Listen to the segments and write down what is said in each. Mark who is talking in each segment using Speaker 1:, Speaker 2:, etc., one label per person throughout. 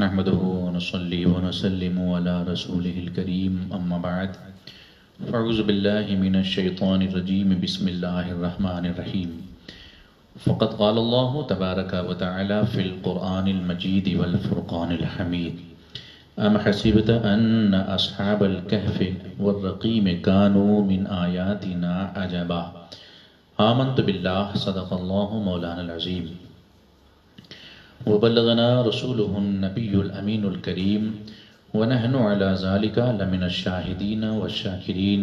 Speaker 1: نحمده ونصلي ونسلم على رسوله الكريم أما بعد فأعوذ بالله من الشيطان الرجيم بسم الله الرحمن الرحيم فقد قال الله تبارك وتعالى في القرآن المجيد والفرقان الحميد أم حسبت أن أصحاب الكهف والرقيم كانوا من آياتنا عجبا آمنت بالله صدق الله مولانا العظيم وبلغنا رسوله النبي الأمين الكريم ونحن على ذلك لمن الشاهدين والشاكرين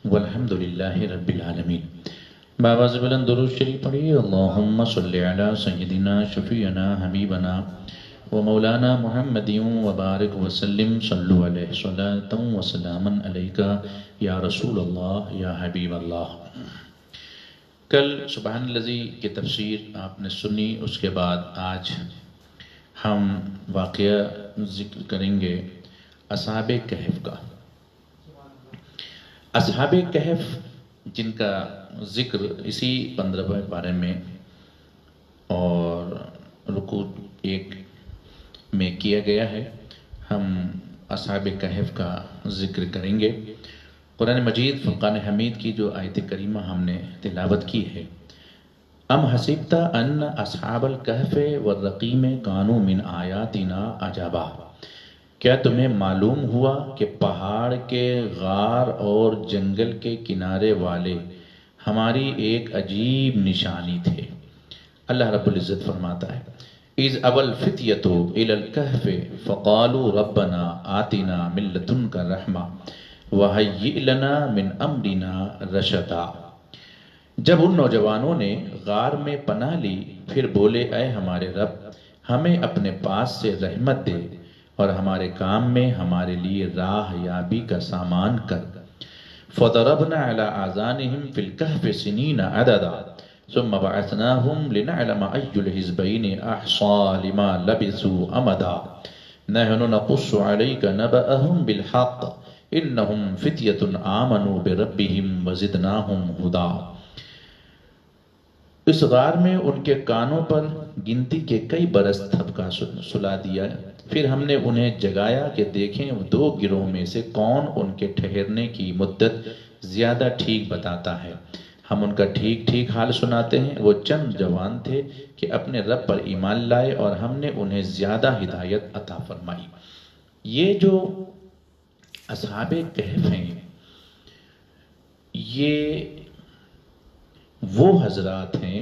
Speaker 1: والحمد لله رب العالمين. بآواز بلند درود شریف پڑھیے. اللہم صلی علی سیدنا شفیعنا حبیبنا ومولانا محمد وبارک وسلم صلو علیہ صلاۃ وسلاما علیکہ یا رسول اللہ یا حبیب اللہ. کل سبحان الذی کی تفسیر آپ نے سنی. اس کے بعد آج ہم واقعہ ذکر کریں گے اصحاب کہف کا. اصحاب کہف جن کا ذکر اسی 15ویں پارے میں اور رکوع 1 میں کیا گیا ہے. ہم اصحاب کہف کا ذکر کریں گے. قرآن مجید فرقان حمید کی جو آیت کریمہ ہم نے تلاوت کی ہے، ام حسبت ان اصحاب الکہف والرقیم کانوا من آیاتنا عجبا، کیا تمہیں معلوم ہوا کہ پہاڑ کے غار اور جنگل کے کنارے والے ہماری ایک عجیب نشانی تھے. اللہ رب العزت فرماتا ہے اذ ابى الفتية الى الكهف فقالوا ربنا آتنا من لدنك رحمة وَهَيِّئْ لَنَا مِنْ أَمْرِنَا رَشَدًا. جب ان نوجوانوں نے غار میں پناہ لی پھر بولے اے ہمارے رب ہمیں اپنے پاس سے رحمت دے اور ہمارے کام میں ہمارے لیے راہ یابی کا سامان کر. فَضَرَبْنَا عَلَىٰ آذَانِهِمْ فِي الْكَهْفِ سِنِينَ عَدَدًا ثُمَّ بَعَثْنَاهُمْ لِنَعْلَمَ أَيُّ الْحِزْبَيْنِ أَحْصَىٰ لِمَا لَبِثُوا أَمَدًا نَحْنُ نَقُصُّ عَلَيْكَ نَبَأَهُمْ بِالْحَقِّ انہم فتیۃ آمنوا بربہم وزدناہم ہدا. اس غار میں ان کے کانوں پر گنتی کے کئی برس تھپکا سلا دیا. پھر ہم نے انہیں جگایا کہ دیکھیں 2 گروہ میں سے کون ان کے ٹھہرنے کی مدت زیادہ ٹھیک بتاتا ہے. ہم ان کا ٹھیک ٹھیک حال سناتے ہیں. وہ چند جوان تھے کہ اپنے رب پر ایمان لائے اور ہم نے انہیں زیادہ ہدایت عطا فرمائی. یہ جو اصحاب کہف ہیں یہ وہ حضرات ہیں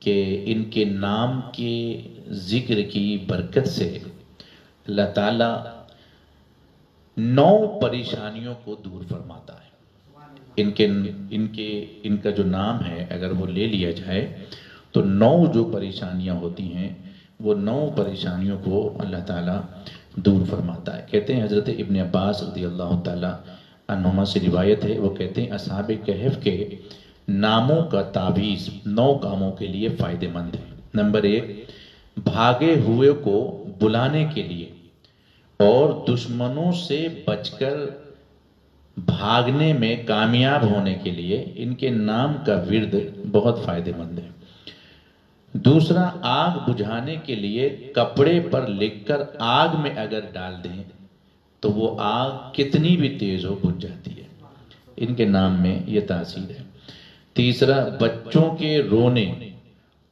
Speaker 1: کہ ان کے نام کے ذکر کی برکت سے اللہ تعالیٰ 9 پریشانیوں کو دور فرماتا ہے. ان کا جو نام ہے اگر وہ لے لیا جائے تو 9 جو پریشانیاں ہوتی ہیں وہ 9 پریشانیوں کو اللہ تعالیٰ دور فرماتا ہے. کہتے ہیں حضرت ابن عباس رضی اللہ تعالیٰ عنہما سے روایت ہے، وہ کہتے ہیں اصحاب کہف کے ناموں کا تعویذ 9 کاموں کے لیے فائدہ مند ہے. نمبر 1، بھاگے ہوئے کو بلانے کے لیے اور دشمنوں سے بچ کر بھاگنے میں کامیاب ہونے کے لیے ان کے نام کا ورد بہت فائدہ مند ہے. دوسرا، آگ بجھانے کے لیے کپڑے پر لکھ کر آگ میں اگر ڈال دیں تو وہ آگ کتنی بھی تیز ہو بجھ جاتی ہے. ان کے نام میں یہ تاثیر ہے. تیسرا، بچوں کے رونے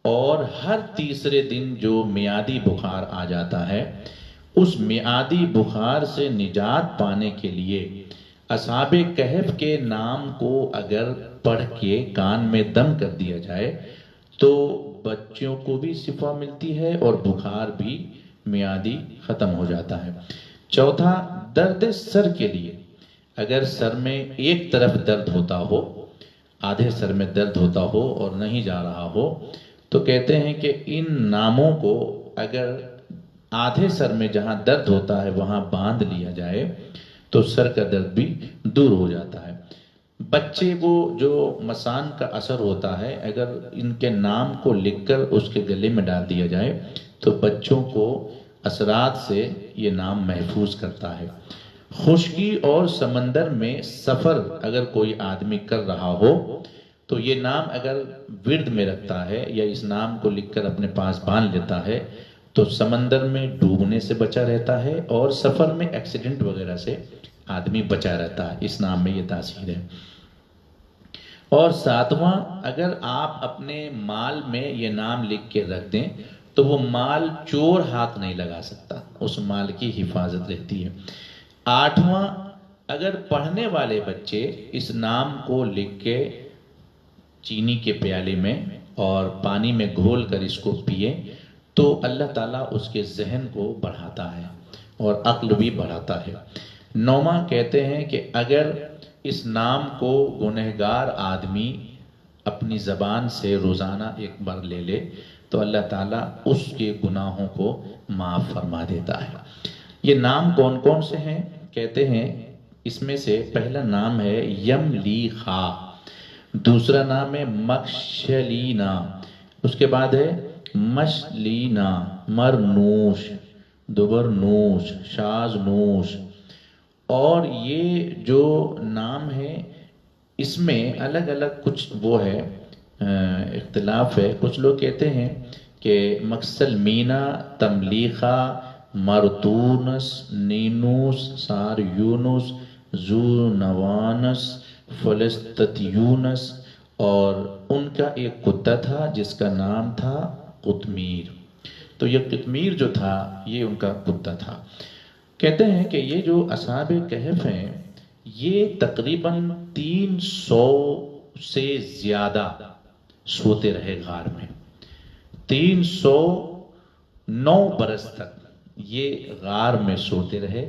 Speaker 1: اور ہر تیسرے دن جو میعادی بخار آ جاتا ہے اس میعادی بخار سے نجات پانے کے لیے اصحاب کہف کے نام کو اگر پڑھ کے کان میں دم کر دیا جائے تو بچوں کو بھی شفا ملتی ہے اور بخار بھی میعادی ختم ہو جاتا ہے. چوتھا، درد سر کے لیے اگر سر میں ایک طرف درد ہوتا ہو، آدھے سر میں درد ہوتا ہو اور نہیں جا رہا ہو تو کہتے ہیں کہ ان ناموں کو اگر آدھے سر میں جہاں درد ہوتا ہے وہاں باندھ لیا جائے تو سر کا درد بھی دور ہو جاتا ہے. بچے کو جو مسان کا اثر ہوتا ہے اگر ان کے نام کو لکھ کر اس کے گلے میں ڈال دیا جائے تو بچوں کو اثرات سے یہ نام محفوظ کرتا ہے. خشکی اور سمندر میں سفر اگر کوئی آدمی کر رہا ہو تو یہ نام اگر ورد میں رکھتا ہے یا اس نام کو لکھ کر اپنے پاس باندھ لیتا ہے تو سمندر میں ڈوبنے سے بچا رہتا ہے اور سفر میں ایکسیڈنٹ وغیرہ سے آدمی بچا رہتا ہے. اس نام میں یہ تاثیر ہے. اور ساتواں، اگر آپ اپنے مال میں یہ نام لکھ کے رکھ دیں تو وہ مال چور ہاتھ نہیں لگا سکتا، اس مال کی حفاظت رہتی ہے. آٹھواں، اگر پڑھنے والے بچے اس نام کو لکھ کے چینی کے پیالے میں اور پانی میں گھول کر اس کو پیے تو اللہ تعالیٰ اس کے ذہن کو بڑھاتا ہے اور عقل بھی بڑھاتا ہے. نوواں، کہتے ہیں کہ اگر اس نام کو گنہگار آدمی اپنی زبان سے روزانہ ایک بار لے لے تو اللہ تعالیٰ اس کے گناہوں کو معاف فرما دیتا ہے. یہ نام کون کون سے ہیں؟ کہتے ہیں اس میں سے پہلا نام ہے یم لی خا، دوسرا نام ہے مکشلینا، اس کے بعد ہے مشلینا، مرنوش، دبرنوش، شازنوش. اور یہ جو نام ہے اس میں الگ الگ کچھ وہ ہے، اختلاف ہے. کچھ لوگ کہتے ہیں کہ مکسلمینا، تملیخا، مرتونس، نینوس، ساریونس، زونوانس، فلسطیونس، اور ان کا ایک کتا تھا جس کا نام تھا قطمیر. تو یہ قطمیر جو تھا یہ ان کا کتا تھا. کہتے ہیں کہ یہ جو اصحاب کہف ہیں یہ تقریباً 300 سے زیادہ سوتے رہے غار میں. 309 برس تک یہ غار میں سوتے رہے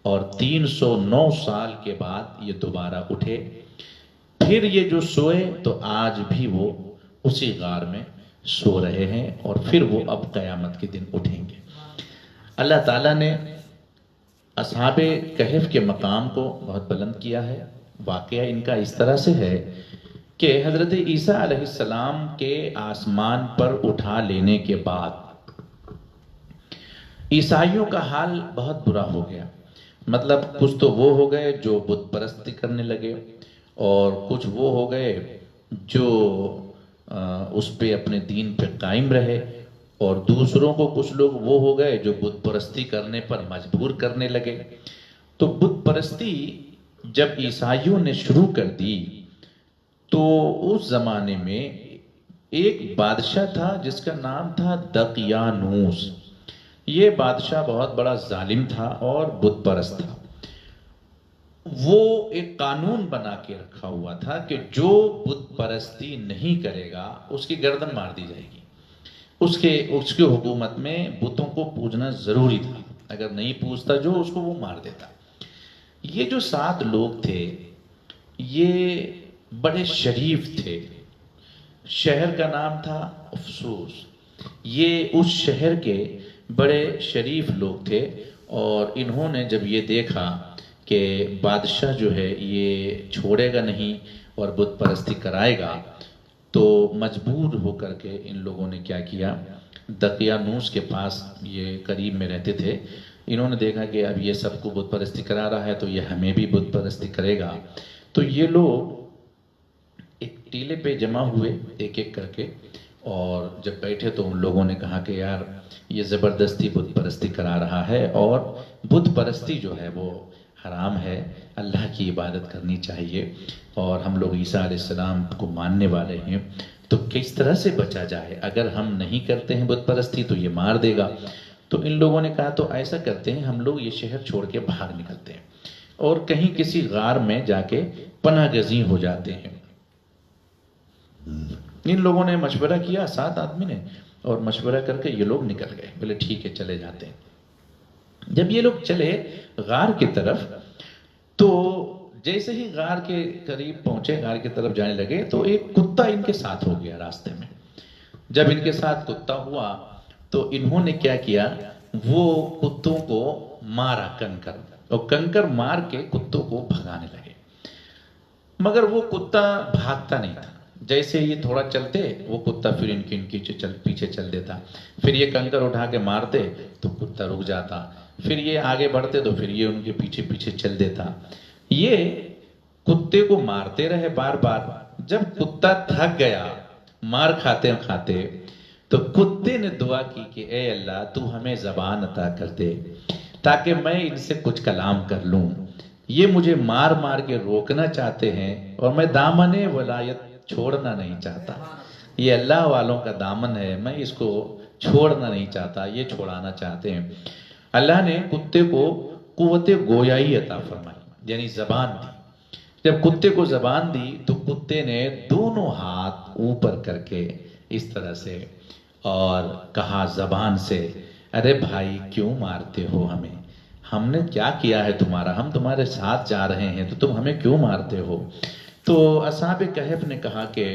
Speaker 1: اور 309 سال کے بعد یہ دوبارہ اٹھے. پھر یہ جو سوئے تو آج بھی وہ اسی غار میں سو رہے ہیں اور پھر وہ اب قیامت کے دن اٹھیں گے. اللہ تعالیٰ نے اصحاب کہف کے مقام کو بہت بلند کیا ہے. واقعہ ان کا اس طرح سے ہے کہ حضرت عیسیٰ علیہ السلام کے آسمان پر اٹھا لینے کے بعد عیسائیوں کا حال بہت برا ہو گیا. مطلب کچھ تو وہ ہو گئے جو بت پرستی کرنے لگے اور کچھ وہ ہو گئے جو اس پہ اپنے دین پہ قائم رہے اور دوسروں کو کچھ لوگ وہ ہو گئے جو بت پرستی کرنے پر مجبور کرنے لگے. تو بت پرستی جب عیسائیوں نے شروع کر دی تو اس زمانے میں ایک بادشاہ تھا جس کا نام تھا دقیانوس. یہ بادشاہ بہت بڑا ظالم تھا اور بت پرست تھا. وہ ایک قانون بنا کے رکھا ہوا تھا کہ جو بت پرستی نہیں کرے گا اس کی گردن مار دی جائے گی. اس کے حکومت میں بتوں کو پوجنا ضروری تھا، اگر نہیں پوجتا جو اس کو وہ مار دیتا. یہ جو 7 لوگ تھے یہ بڑے شریف تھے. شہر کا نام تھا افسوس. یہ اس شہر کے بڑے شریف لوگ تھے اور انہوں نے جب یہ دیکھا کہ بادشاہ جو ہے یہ چھوڑے گا نہیں اور بت پرستی کرائے گا تو مجبور ہو کر کے ان لوگوں نے کیا کیا، دقیانوس کے پاس یہ قریب میں رہتے تھے، انہوں نے دیکھا کہ اب یہ سب کو بت پرستی کرا رہا ہے تو یہ ہمیں بھی بت پرستی کرے گا. تو یہ لوگ ایک ٹیلے پہ جمع ہوئے ایک ایک کر کے اور جب بیٹھے تو ان لوگوں نے کہا کہ یار یہ زبردستی بت پرستی کرا رہا ہے اور بت پرستی جو ہے وہ حرام ہے، اللہ کی عبادت کرنی چاہیے اور ہم لوگ عیسیٰ علیہ السلام کو ماننے والے ہیں تو کس طرح سے بچا جائے، اگر ہم نہیں کرتے ہیں بت پرستی تو یہ مار دے گا. تو ان لوگوں نے کہا تو ایسا کرتے ہیں ہم لوگ یہ شہر چھوڑ کے باہر نکلتے ہیں اور کہیں کسی غار میں جا کے پناہ گزین ہو جاتے ہیں. ان لوگوں نے مشورہ کیا 7 آدمی نے اور مشورہ کر کے یہ لوگ نکل گئے، بولے ٹھیک ہے چلے جاتے ہیں. جب یہ لوگ چلے غار کی طرف تو جیسے ہی غار کے قریب پہنچے، غار کی طرف جانے لگے تو ایک کتا ان کے ساتھ ہو گیا راستے میں. جب ان کے ساتھ کتا ہوا تو انہوں نے کیا کیا، وہ کتوں کو مارا کنکر، اور کنکر مار کے کتوں کو بھگانے لگے. مگر وہ کتا بھاگتا نہیں تھا. جیسے یہ تھوڑا چلتے وہ کتا پھر ان کے پیچھے چل دیتا. پھر یہ کنکر اٹھا کے مارتے تو کتا رک جاتا. پھر یہ آگے بڑھتے تو پھر یہ ان کے پیچھے چل دیتا. یہ کتے کو مارتے رہے بار بار. جب کتا تھک گیا مار کھاتے کھاتے تو کتے نے دعا کی کہ اے اللہ تو ہمیں زبان عطا کر دے تاکہ میں ان سے کچھ کلام کر لوں، یہ مجھے مار مار کے روکنا چاہتے ہیں اور میں دامن ولایت چھوڑنا نہیں چاہتا، یہ اللہ والوں کا دامن ہے، میں اس کو چھوڑنا نہیں چاہتا، یہ چھوڑانا چاہتے ہیں۔ اللہ نے کتے کو قوت گویائی عطا فرمائی، یعنی زبان دی۔ جب کتے کو زبان دی تو کتے نے دونوں ہاتھ اوپر کر کے اس طرح سے اور کہا زبان سے، ارے بھائی کیوں مارتے ہو ہمیں، ہم نے کیا کیا ہے تمہارا، ہم تمہارے ساتھ جا رہے ہیں تو تم ہمیں کیوں مارتے ہو؟ تو اصحاب کہف نے کہا کہ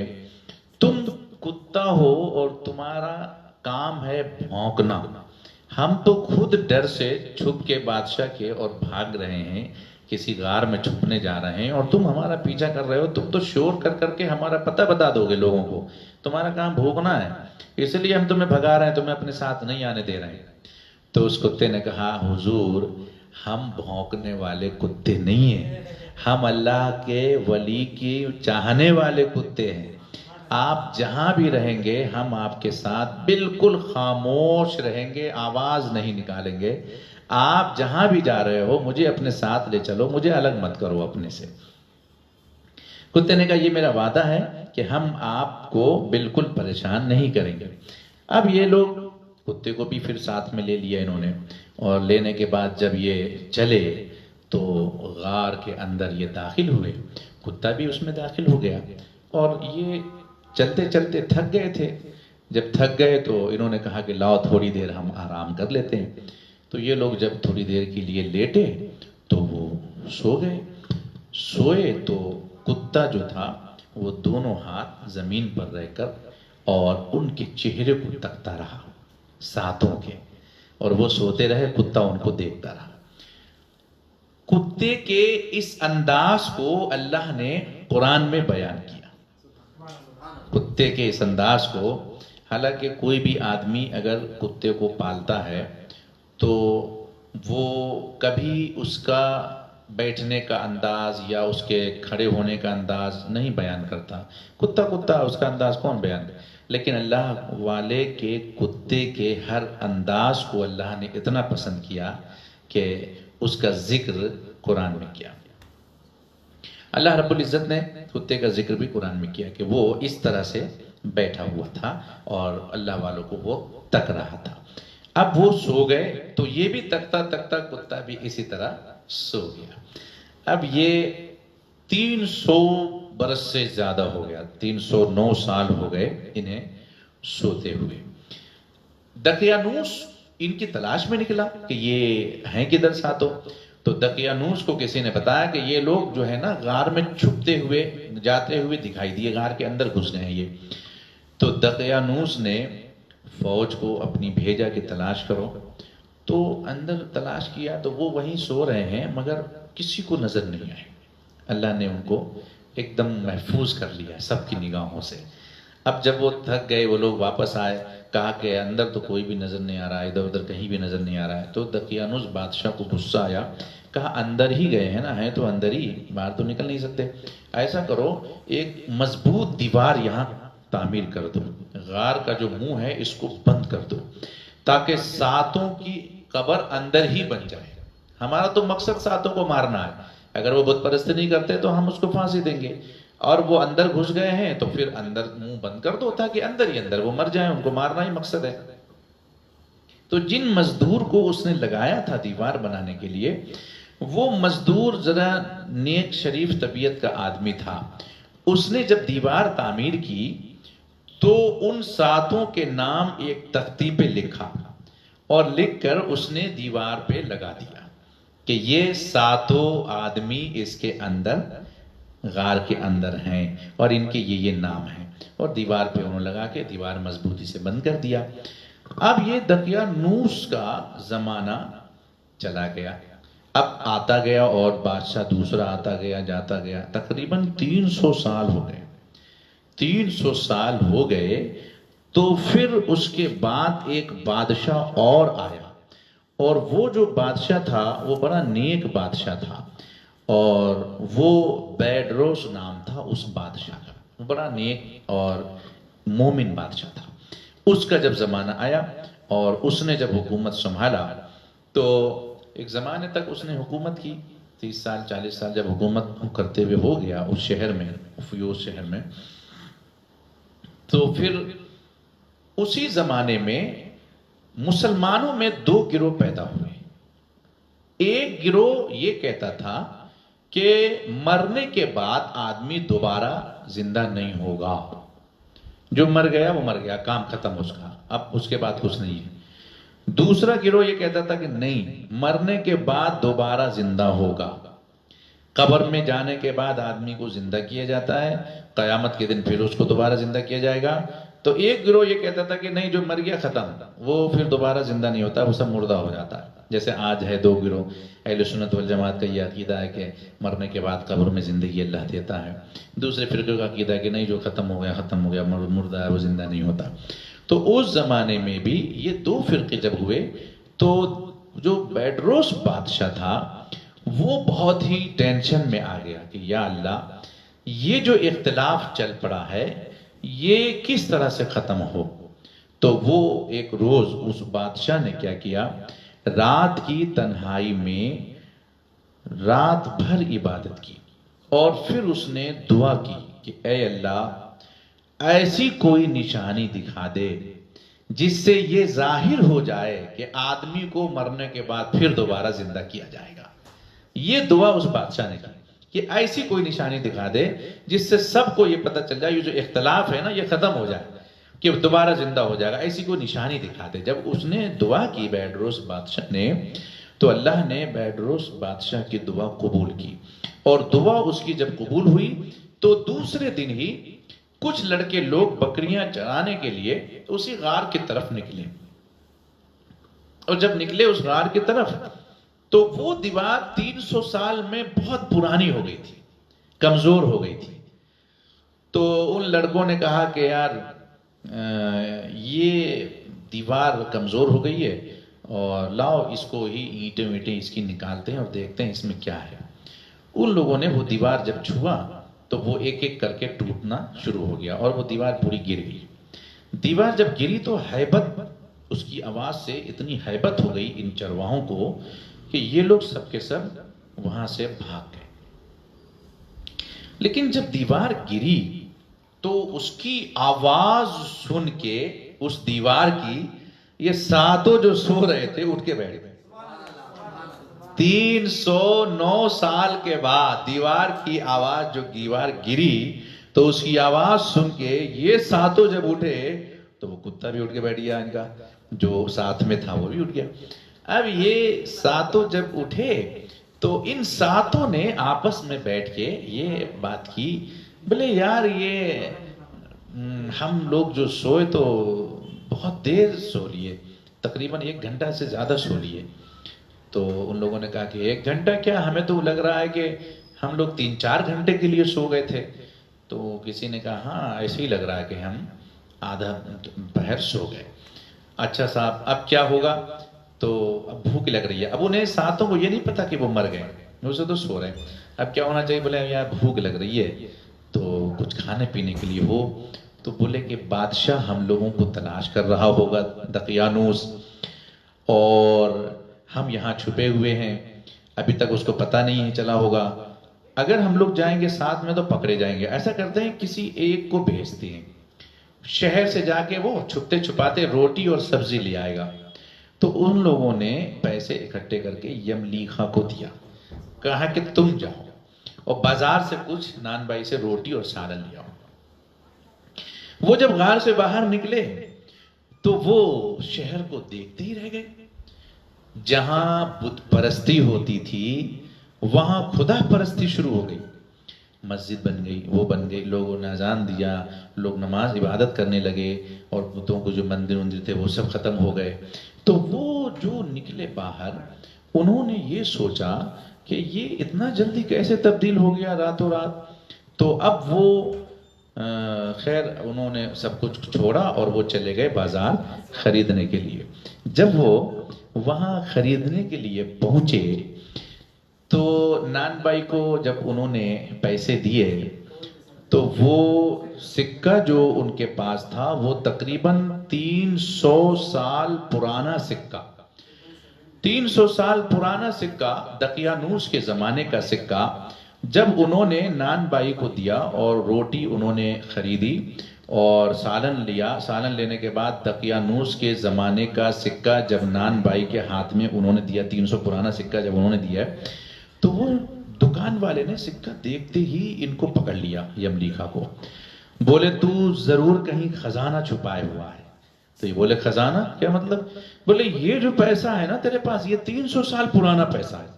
Speaker 1: تم کتا ہو اور تمہارا کام ہے بھونکنا، ہم تو خود ڈر سے چھپ کے بادشاہ کے اور بھاگ رہے ہیں، کسی غار میں چھپنے جا رہے ہیں اور تم ہمارا پیچھا کر رہے ہو، تم تو شور کر کر کے ہمارا پتہ بتا دو گے لوگوں کو، تمہارا کام بھونکنا ہے، اس لیے ہم تمہیں بھگا رہے ہیں، تمہیں اپنے ساتھ نہیں آنے دے رہے ہیں۔ تو اس کتے نے کہا حضور ہم بھونکنے والے کتے نہیں ہیں، ہم اللہ کے ولی کی چاہنے والے کتے ہیں، آپ جہاں بھی رہیں گے ہم آپ کے ساتھ بالکل خاموش رہیں گے، آواز نہیں نکالیں گے، آپ جہاں بھی جا رہے ہو مجھے اپنے ساتھ لے چلو، مجھے الگ مت کرو اپنے سے۔ کتے نے کہا یہ میرا وعدہ ہے کہ ہم آپ کو بالکل پریشان نہیں کریں گے۔ اب یہ لوگ کتے کو بھی پھر ساتھ میں لے لیا انہوں نے، اور لینے کے بعد جب یہ چلے تو غار کے اندر یہ داخل ہوئے، کتا بھی اس میں داخل ہو گیا، اور یہ چلتے چلتے تھک گئے تھے۔ جب تھک گئے تو انہوں نے کہا کہ لاؤ تھوڑی دیر ہم آرام کر لیتے ہیں۔ تو یہ لوگ جب تھوڑی دیر کے لیے لیٹے تو وہ سو گئے۔ سوئے تو کتا جو تھا وہ دونوں ہاتھ زمین پر رہ کر اور ان کے چہرے کو تکتا رہا، ساتوں کے، اور وہ سوتے رہے، کتا ان کو دیکھتا رہا۔ کتے کے اس انداز کو اللہ نے قرآن میں بیان کیا، کتے کے اس انداز کو۔ حالانکہ کوئی بھی آدمی اگر کتے کو پالتا ہے تو وہ کبھی اس کا بیٹھنے کا انداز یا اس کے کھڑے ہونے کا انداز نہیں بیان کرتا، کتا اس کا انداز کون بیان کرے؟ لیکن اللہ والے کے کتے کے ہر انداز کو اللہ نے اتنا پسند کیا کہ اس کا ذکر قرآن میں کیا۔ اللہ رب العزت نے کتے کا ذکر بھی قرآن میں کیا کہ وہ اس طرح سے بیٹھا ہوا تھا اور اللہ والوں کو وہ تک رہا تھا۔ اب وہ سو گئے تو یہ بھی تکتا تکتا کتا بھی اسی طرح سو گیا۔ اب یہ 300 برس سے زیادہ ہو گیا، 309 سال ہو گئے انہیں سوتے ہوئے۔ دقیانوس ان کی تلاش میں نکلا کہ یہ ہیں کدھر ساتوں، تو دقیانوس کو کسی نے بتایا کہ یہ لوگ جو ہے نا غار میں چھپتے ہوئے جاتے ہوئے دکھائی دیے، غار کے اندر گھس گئے ہیں یہ۔ تو دقیانوس نے فوج کو اپنی بھیجا کہ تلاش کرو، تو اندر تلاش کیا تو وہ وہیں سو رہے ہیں مگر کسی کو نظر نہیں آئے۔ اللہ نے ان کو ایک دم محفوظ کر لیا سب کی نگاہوں سے۔ اب جب وہ تھک گئے وہ لوگ واپس آئے، کہا کہ اندر تو کوئی بھی نظر نہیں آ رہا ہے، ادھر ادھر کہیں بھی نظر نہیں آ رہا ہے۔ تو دقیانوس بادشاہ کو غصہ آیا، کہا اندر ہی گئے ہیں نا، ہیں تو اندر ہی، باہر تو نکل نہیں سکتے، ایسا کرو ایک مضبوط دیوار یہاں تعمیر کر دو، غار کا جو منہ ہے اس کو بند کر دو تاکہ ساتوں کی قبر اندر ہی بن جائے۔ ہمارا تو مقصد ساتوں کو مارنا ہے، اگر وہ بت پرستی نہیں کرتے تو ہم اس کو پھانسی دیں گے، اور وہ اندر گھس گئے ہیں تو پھر اندر منہ بند کر دو تاکہ اندر ہی اندر وہ مر جائیں، ان کو مارنا ہی مقصد ہے۔ تو جن مزدور کو اس نے لگایا تھا دیوار بنانے کے لیے، وہ مزدور ذرا نیک شریف طبیعت کا آدمی تھا۔ اس نے جب دیوار تعمیر کی تو ان ساتوں کے نام ایک تختی پہ لکھا اور لکھ کر اس نے دیوار پہ لگا دیا کہ یہ ساتوں آدمی اس کے اندر غار کے اندر ہیں اور ان کے یہ نام ہیں، اور دیوار پہ انہوں لگا کے دیوار مضبوطی سے بند کر دیا۔ اب یہ دقیانوس کا زمانہ چلا گیا، اب آتا گیا اور بادشاہ دوسرا آتا گیا جاتا گیا، تقریباً 300 سال ہو گئے۔ 300 سال ہو گئے تو پھر اس کے بعد ایک بادشاہ اور آیا، اور وہ جو بادشاہ تھا وہ بڑا نیک بادشاہ تھا، اور وہ بیڈروس نام تھا اس بادشاہ کا، بڑا نیک اور مومن بادشاہ تھا۔ اس کا جب زمانہ آیا اور اس نے جب حکومت سنبھالا تو ایک زمانے تک اس نے حکومت کی، 30 سال 40 سال جب حکومت کرتے ہوئے ہو گیا اس شہر میں، فیوز شہر میں، تو پھر اسی زمانے میں مسلمانوں میں 2 گروہ پیدا ہوئے۔ ایک گروہ یہ کہتا تھا کہ مرنے کے بعد آدمی دوبارہ زندہ نہیں ہوگا، جو مر گیا وہ مر گیا، کام ختم اس کا، اب اس کے بعد کچھ نہیں ہے۔ دوسرا گروہ یہ کہتا تھا کہ نہیں، مرنے کے بعد دوبارہ زندہ ہوگا، قبر میں جانے کے بعد آدمی کو زندہ کیا جاتا ہے، قیامت کے دن پھر اس کو دوبارہ زندہ کیا جائے گا۔ تو ایک گروہ یہ کہتا تھا کہ نہیں، جو مر گیا ختم، وہ پھر دوبارہ زندہ نہیں ہوتا، وہ سب مردہ ہو جاتا ہے۔ جیسے آج ہے 2 گروہ، اہل سنت والجماعت کا یہ عقیدہ ہے کہ مرنے کے بعد قبر میں زندگی اللہ دیتا ہے، دوسرے فرقے کا عقیدہ ہے کہ نہیں، جو ختم ہو گیا، مردہ ہے، وہ زندہ نہیں ہوتا۔ تو اس زمانے میں بھی یہ 2 فرقے جب ہوئے تو جو بیڈروس بادشاہ تھا وہ بہت ہی ٹینشن میں آ گیا کہ یا اللہ، یہ جو اختلاف چل پڑا ہے یہ کس طرح سے ختم ہو۔ تو وہ ایک روز اس بادشاہ نے کیا کیا، رات کی تنہائی میں رات بھر عبادت کی اور پھر اس نے دعا کی کہ اے اللہ، ایسی کوئی نشانی دکھا دے جس سے یہ ظاہر ہو جائے کہ آدمی کو مرنے کے بعد پھر دوبارہ زندہ کیا جائے گا۔ یہ دعا اس بادشاہ نے کی کہ ایسی کوئی نشانی دکھا دے جس سے سب کو یہ پتہ چل جائے یہ جو اختلاف ہے نا یہ ختم ہو جائے، کہ دوبارہ زندہ ہو جائے گا، ایسی کوئی نشانی دکھا دے۔ جب اس نے دعا کی بیڈروس بادشاہ نے، تو اللہ نے بیڈروس بادشاہ کی دعا قبول کی، اور دعا اس کی جب قبول ہوئی تو دوسرے دن ہی کچھ لڑکے لوگ بکریاں چرانے کے لیے اسی غار کی طرف نکلے، اور جب نکلے اس غار کی طرف تو وہ دیوار 300 سال میں بہت پرانی ہو گئی تھی، کمزور ہو گئی تھی۔ تو ان لڑکوں نے کہا کہ یار یہ دیوار کمزور ہو گئی ہے، اور لاؤ اس کو ہی اینٹیں وینٹیں اس کی نکالتے ہیں اور دیکھتے ہیں اس میں کیا ہے۔ ان لوگوں نے وہ دیوار جب چھوا تو وہ ایک ایک کر کے ٹوٹنا شروع ہو گیا اور وہ دیوار پوری گر گئی۔ دیوار جب گری تو ہیبت، اس کی آواز سے اتنی ہیبت ہو گئی ان چرواہوں کو کہ یہ لوگ سب کے سب وہاں سے بھاگ گئے۔ لیکن جب دیوار گری تو اس کی آواز سن کے اس دیوار کی یہ 7 جو سو رہے تھے اٹھ کے بیٹھ گئے۔ 309 سال کے بعد دیوار کی آواز، جو دیوار گری تو اس کی آواز سن کے یہ 7 جب اٹھے تو وہ کتا بھی اٹھ کے بیٹھ گیا، ان کا جو ساتھ میں تھا وہ بھی اٹھ گیا۔ اب یہ 7 جب اٹھے تو ان 7 نے آپس میں بیٹھ کے یہ بات کی، بولے یار یہ ہم لوگ جو سوئے تو بہت دیر سو لیے، تقریباً 1 گھنٹہ سے زیادہ سو لیے۔ تو ان لوگوں نے کہا کہ 1 گھنٹہ کیا، ہمیں تو لگ رہا ہے کہ ہم لوگ 3-4 گھنٹے کے لیے سو گئے تھے۔ تو کسی نے کہا ہاں ایسے ہی لگ رہا ہے کہ ہم آدھا پہر سو گئے۔ اچھا صاحب اب کیا ہوگا؟ تو اب بھوک لگ رہی ہے۔ اب انہیں 7 کو یہ نہیں پتا کہ وہ مر گئے، اسے تو سو رہے ہیں۔ اب کیا ہونا چاہیے؟ بولے یار بھوک لگ رہی ہے تو کچھ کھانے پینے کے لیے ہو۔ تو بولے کہ بادشاہ ہم لوگوں کو تلاش کر رہا ہوگا، دقیانوس، اور ہم یہاں چھپے ہوئے ہیں، ابھی تک اس کو پتہ نہیں چلا ہوگا۔ اگر ہم لوگ جائیں گے ساتھ میں تو پکڑے جائیں گے۔ ایسا کرتے ہیں کسی ایک کو بھیجتے ہیں، شہر سے جا کے وہ چھپتے چھپاتے روٹی اور سبزی لے آئے گا۔ تو ان لوگوں نے پیسے اکٹھے کر کے یملیخا کو دیا، کہا کہ تم جاؤ اور بازار سے کچھ نان بائی سے روٹی اور سالن لے آؤ۔ وہ جب غار سے باہر نکلے تو وہ شہر کو دیکھتے ہی رہ گئے۔ جہاں بت پرستی ہوتی تھی وہاں خدا پرستی شروع ہو گئی، مسجد بن گئی، وہ بن گئی، لوگوں نے اذان دیا، لوگ نماز عبادت کرنے لگے، اور بتوں کو جو مندر تھے وہ سب ختم ہو گئے۔ تو وہ جو نکلے باہر انہوں نے یہ سوچا کہ یہ اتنا جلدی کیسے تبدیل ہو گیا راتوں رات۔ تو اب وہ خیر انہوں نے سب کچھ چھوڑا اور وہ چلے گئے بازار خریدنے کے لیے۔ جب وہ وہاں خریدنے کے لیے پہنچے تو نان بائی کو جب انہوں نے پیسے دیے تو وہ سکہ جو ان کے پاس تھا وہ تقریباً 300 سال پرانا سکہ، 300 سال پرانا سکہ، دقیانوس کے زمانے کا سکہ، جب انہوں نے نان بائی کو دیا اور روٹی انہوں نے خریدی اور سالن لیا، سالن لینے کے بعد دقیانوس کے زمانے کا سکہ جب نان بائی کے ہاتھ میں انہوں نے دیا، 300 پرانا سکہ جب انہوں نے دیا، تو وہ دکان والے نے سکہ دیکھتے ہی ان کو پکڑ لیا، یملیکا کو، بولے تو ضرور کہیں خزانہ چھپائے ہوا ہے۔ تو یہ بولے خزانہ کیا مطلب؟ بولے یہ جو پیسہ ہے نا تیرے پاس، یہ 300 سال پرانا پیسہ ہے،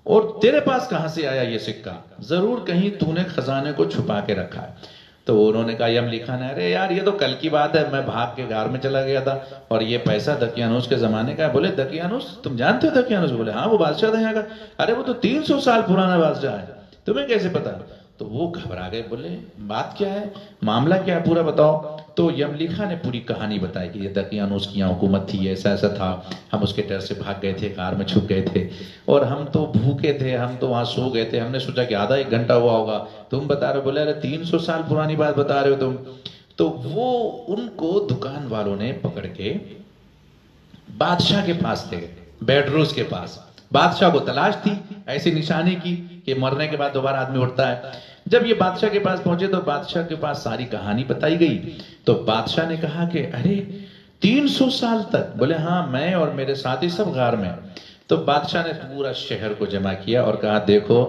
Speaker 1: اور تیرے پاس کہاں سے آیا یہ سکہ؟ ضرور کہیں تو نے خزانے کو چھپا کے رکھا ہے۔ تو انہوں نے کہا یملیکا نے، ارے یار یہ تو کل کی بات ہے، میں بھاگ کے غار میں چلا گیا تھا اور یہ پیسہ دقیانوس کے زمانے کا ہے۔ بولے دقیانوس تم جانتے ہو دقیانوس؟ بولے ہاں وہ بادشاہ تھا یہاں کا۔ ارے وہ تو 300 سال پرانا بادشاہ ہے، تمہیں کیسے پتا؟ تو وہ گھبرا گئے، بولے بات کیا ہے، معاملہ کیا ہے، پورا بتاؤ۔ تو یملیکا نے پوری کہانی بتائی کہ یہ دقیانوس کی یہاں حکومت تھی، ایسا ایسا تھا، ہم اس کے ڈر سے بھاگ گئے تھے، غار میں چھپ گئے تھے، اور ہم تو بھوکے تھے، ہم تو وہاں سو گئے تھے، ہم نے سوچا کہ آدھا ایک گھنٹہ ہوا ہوگا، تم بتا رہے ہو۔ بولے ارے 300 سال پرانی بات بتا رہے ہو تم۔ تو وہ ان کو دکان والوں نے پکڑ کے بادشاہ کے پاس لے گئے، بیڈروس کے پاس۔ بادشاہ کو تلاش تھی ایسی نشانی کی کہ مرنے کے بعد دوبارہ آدمی اٹھتا ہے۔ جب یہ بادشاہ کے پاس پہنچے تو بادشاہ کے پاس ساری کہانی بتائی گئی۔ تو بادشاہ نے کہا کہ ارے 300 سال تک؟ بولے ہاں میں اور میرے ساتھی سب غار میں۔ تو بادشاہ نے پورا شہر کو جمع کیا اور کہا دیکھو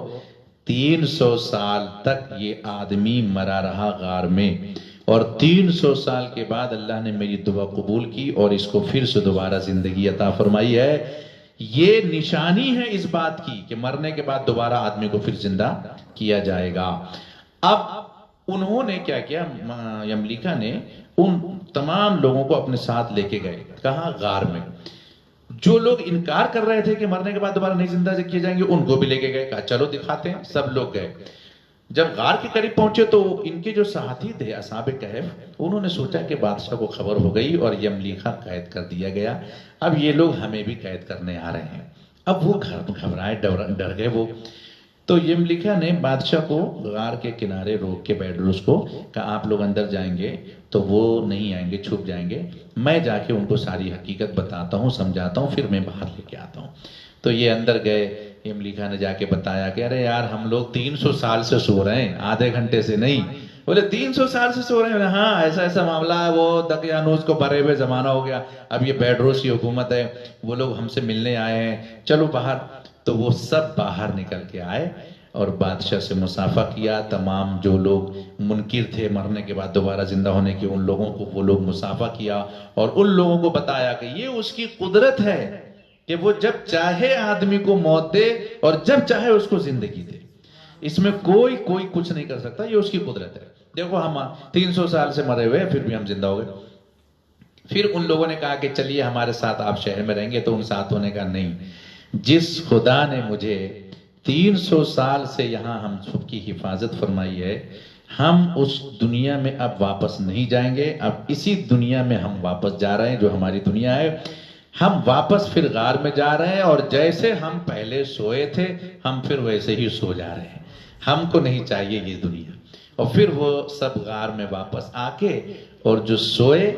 Speaker 1: 300 سال تک یہ آدمی مرا رہا غار میں، اور 300 سال کے بعد اللہ نے میری دعا قبول کی اور اس کو پھر سے دوبارہ زندگی عطا فرمائی ہے۔ یہ نشانی ہے اس بات کی کہ مرنے کے بعد دوبارہ آدمی کو پھر زندہ کیا جائے گا۔ اب انہوں نے کیا کیا، یملیکا نے ان تمام لوگوں کو اپنے ساتھ لے کے گئے، کہاں؟ غار میں۔ جو لوگ انکار کر رہے تھے کہ مرنے کے بعد دوبارہ نہیں زندہ کیے جائیں گے ان کو بھی لے کے گئے، کہا چلو دکھاتے ہیں۔ سب لوگ گئے۔ جب غار کے قریب پہنچے تو ان کے جو ساتھی تھے اصحاب کہف، انہوں نے سوچا کہ بادشاہ کو خبر ہو گئی اور یملیکا قید کر دیا گیا، اب یہ لوگ ہمیں بھی قید کرنے آ رہے ہیں۔ اب وہ گھبرائے، ڈر گئے وہ۔ تو یملیکا نے بادشاہ کو غار کے کنارے روک کے بیڈروس کو کہا آپ لوگ اندر جائیں گے تو وہ نہیں آئیں گے، چھپ جائیں گے، میں جا کے ان کو ساری حقیقت بتاتا ہوں، سمجھاتا ہوں، پھر میں باہر لے کے آتا ہوں۔ تو یہ اندر گئے، یملیکا نے جا کے بتایا کہ ارے یار ہم لوگ 300 سال سے سو رہے ہیں، آدھے گھنٹے سے نہیں۔ بولے 300 سال سے سو رہے ہیں؟ بولے ہاں ایسا ایسا معاملہ ہے، وہ دقیانوس کو بھرے ہوئے زمانہ ہو گیا، اب یہ بیڈروس کی حکومت ہے، وہ لوگ ہم سے ملنے آئے ہیں، چلو باہر۔ تو وہ سب باہر نکل کے آئے اور بادشاہ سے مصافحہ کیا۔ تمام جو لوگ منکر تھے مرنے کے بعد دوبارہ زندہ ہونے کے، ان لوگوں کو وہ لوگ مصافحہ کیا اور ان لوگوں کو بتایا کہ یہ اس کی قدرت ہے کہ وہ جب چاہے آدمی کو موت دے اور جب چاہے اس کو زندگی دے، اس میں کوئی کچھ نہیں کر سکتا، یہ اس کی قدرت ہے۔ دیکھو ہم 300 سال سے مرے ہوئے پھر بھی ہم زندہ ہو گئے۔ پھر ان لوگوں نے کہا کہ چلیے ہمارے ساتھ آپ شہر میں رہیں گے، تو ان ساتھوں نے کہا نہیں، جس خدا نے مجھے 300 سال سے یہاں ہم سب کی حفاظت فرمائی ہے، ہم اس دنیا میں اب واپس نہیں جائیں گے، اب اسی دنیا میں ہم واپس جا رہے ہیں جو ہماری دنیا ہے، ہم واپس پھر غار میں جا رہے ہیں، اور جیسے ہم پہلے سوئے تھے ہم پھر ویسے ہی سو جا رہے ہیں، ہم کو نہیں چاہیے یہ دنیا۔ اور پھر وہ سب غار میں واپس آ کے اور جو سوئے،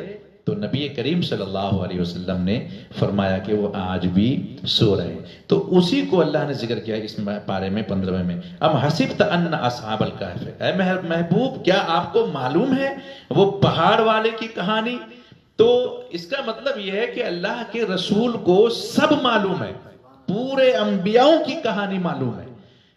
Speaker 1: تو نبی کریم صلی اللہ علیہ وسلم نے فرمایا کہ وہ آج بھی سو رہے ہیں۔ تو اسی کو اللہ نے ذکر کیا اس پارے میں 15ویں میں، ام حسبت ان اصحاب الکہف، اے محبوب کیا آپ کو معلوم ہے وہ پہاڑ والے کی کہانی؟ تو اس کا مطلب یہ ہے کہ اللہ کے رسول کو سب معلوم ہے، پورے انبیاؤں کی کہانی معلوم ہے،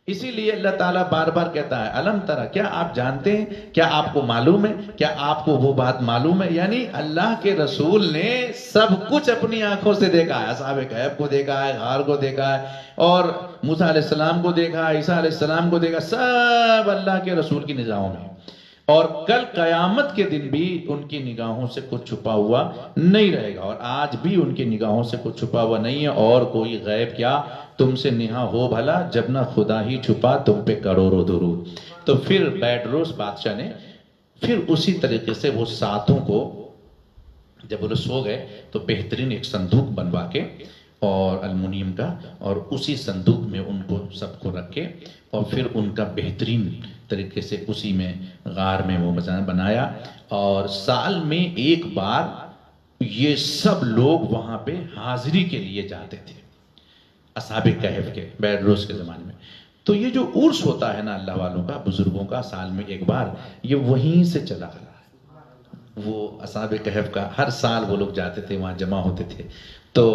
Speaker 1: اسی لیے اللہ تعالیٰ بار بار کہتا ہے الم ترى، کیا آپ جانتے ہیں، کیا آپ کو معلوم ہے، کیا آپ کو وہ بات معلوم ہے؟ یعنی اللہ کے رسول نے سب کچھ اپنی آنکھوں سے دیکھا ہے، اصحاب کہف کو دیکھا ہے، غار کو دیکھا ہے، اور موسیٰ علیہ السلام کو دیکھا، عیسیٰ علیہ السلام کو دیکھا، سب اللہ کے رسول کی نگاہوں میں، اور کل قیامت کے دن بھی ان کی نگاہوں سے کچھ چھپا ہوا نہیں رہے گا، اور آج بھی ان کی نگاہوں سے کچھ چھپا ہوا نہیں ہے، اور کوئی غیب کیا تم سے نہا ہو بھلا، جب نہ خدا ہی چھپا تم پہ کروڑوں درود۔ تو پھر بیڈروس بادشاہ نے پھر اسی طریقے سے وہ ساتوں کو، جب وہ لوگ سو گئے تو بہترین ایک صندوق بنوا کے اور المونیم کا، اور اسی صندوق میں ان کو سب کو رکھے، اور پھر ان کا بہترین طریقے سے اسی میں غار میں وہ بنایا، اور سال میں ایک بار یہ سب لوگ وہاں پہ حاضری کے لیے جاتے تھے، اصحاب کہف کے بیروز کے زمانے میں۔ تو یہ جو عرس ہوتا ہے نا اللہ والوں کا، بزرگوں کا، سال میں ایک بار، یہ وہیں سے چلا آ رہا ہے۔ وہ اصحاب کہف کا ہر سال وہ لوگ جاتے تھے، وہاں جمع ہوتے تھے۔ تو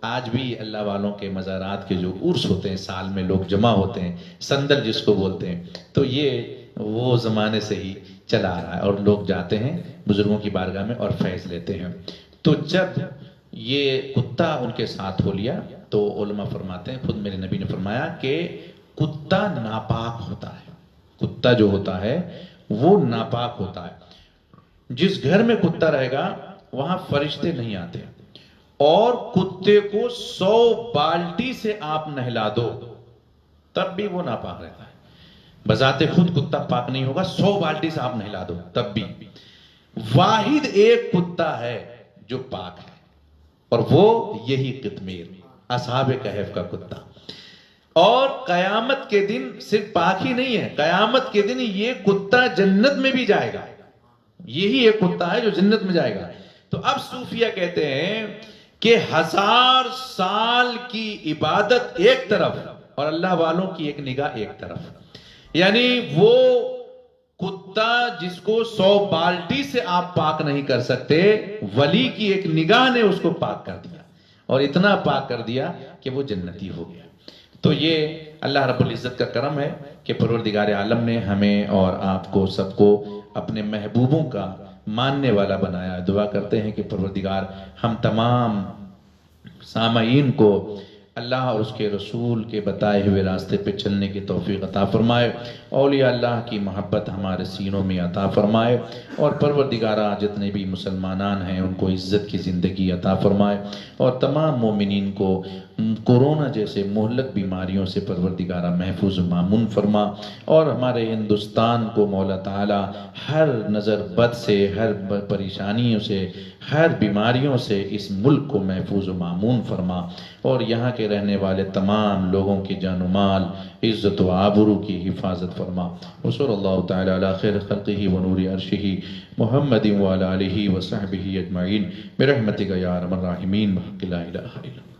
Speaker 1: آج بھی اللہ والوں کے مزارات کے جو عرس ہوتے ہیں، سال میں لوگ جمع ہوتے ہیں، سندر جس کو بولتے ہیں، تو یہ وہ زمانے سے ہی چلا آ رہا ہے، اور لوگ جاتے ہیں بزرگوں کی بارگاہ میں اور فیض لیتے ہیں۔ تو جب یہ کتا ان کے ساتھ ہو لیا تو علماء فرماتے ہیں، خود میرے نبی نے فرمایا کہ کتا ناپاک ہوتا ہے، کتا جو ہوتا ہے وہ ناپاک ہوتا ہے۔ جس گھر میں کتا رہے گا وہاں فرشتے نہیں آتے، اور کتے کو 100 بالٹی سے آپ نہلا دو تب بھی وہ ناپاک رہتا ہے۔ بذات خود کتا پاک نہیں ہوگا، 100 بالٹی سے آپ نہلا دو تب بھی۔ واحد ایک کتا ہے جو پاک ہے، اور وہ یہی قطمیر، اصحاب کہف کا کتا۔ اور قیامت کے دن صرف پاک ہی نہیں ہے، قیامت کے دن یہ کتا جنت میں بھی جائے گا، یہی ایک کتا ہے جو جنت میں جائے گا۔ تو اب صوفیہ کہتے ہیں کہ 1000 سال کی عبادت ایک طرف، اور اللہ والوں کی ایک نگاہ ایک طرف، یعنی وہ کتا جس کو 100 بالٹی سے آپ پاک نہیں کر سکتے، ولی کی ایک نگاہ نے اس کو پاک کر دیا، اور اتنا پاک کر دیا کہ وہ جنتی ہو گیا۔ تو یہ اللہ رب العزت کا کرم ہے کہ پروردگار عالم نے ہمیں اور آپ کو سب کو اپنے محبوبوں کا ماننے والا بنایا۔ دعا کرتے ہیں کہ پروردگار ہم تمام سامعین کو اللہ اور اس کے رسول کے بتائے ہوئے راستے پہ چلنے کی توفیق عطا فرمائے، اولیاء اللہ کی محبت ہمارے سینوں میں عطا فرمائے، اور پروردگارہ جتنے بھی مسلمانان ہیں ان کو عزت کی زندگی عطا فرمائے، اور تمام مومنین کو کورونا جیسے مہلک بیماریوں سے پروردگارہ محفوظ و مامون فرما، اور ہمارے ہندوستان کو مولا تعالی ہر نظر بد سے، ہر پریشانیوں سے، ہر بیماریوں سے اس ملک کو محفوظ و مامون فرما، اور یہاں کے رہنے والے تمام لوگوں کی جان و مال، عزت و آبرو کی حفاظت فرما۔ وصلی اللہ تعالی علی خیر خلقہ و نور عرشہ محمد و علی آلہ و صحبہ اجمعین برحمتک یا ارحم الراحمین بحق لا الہ الا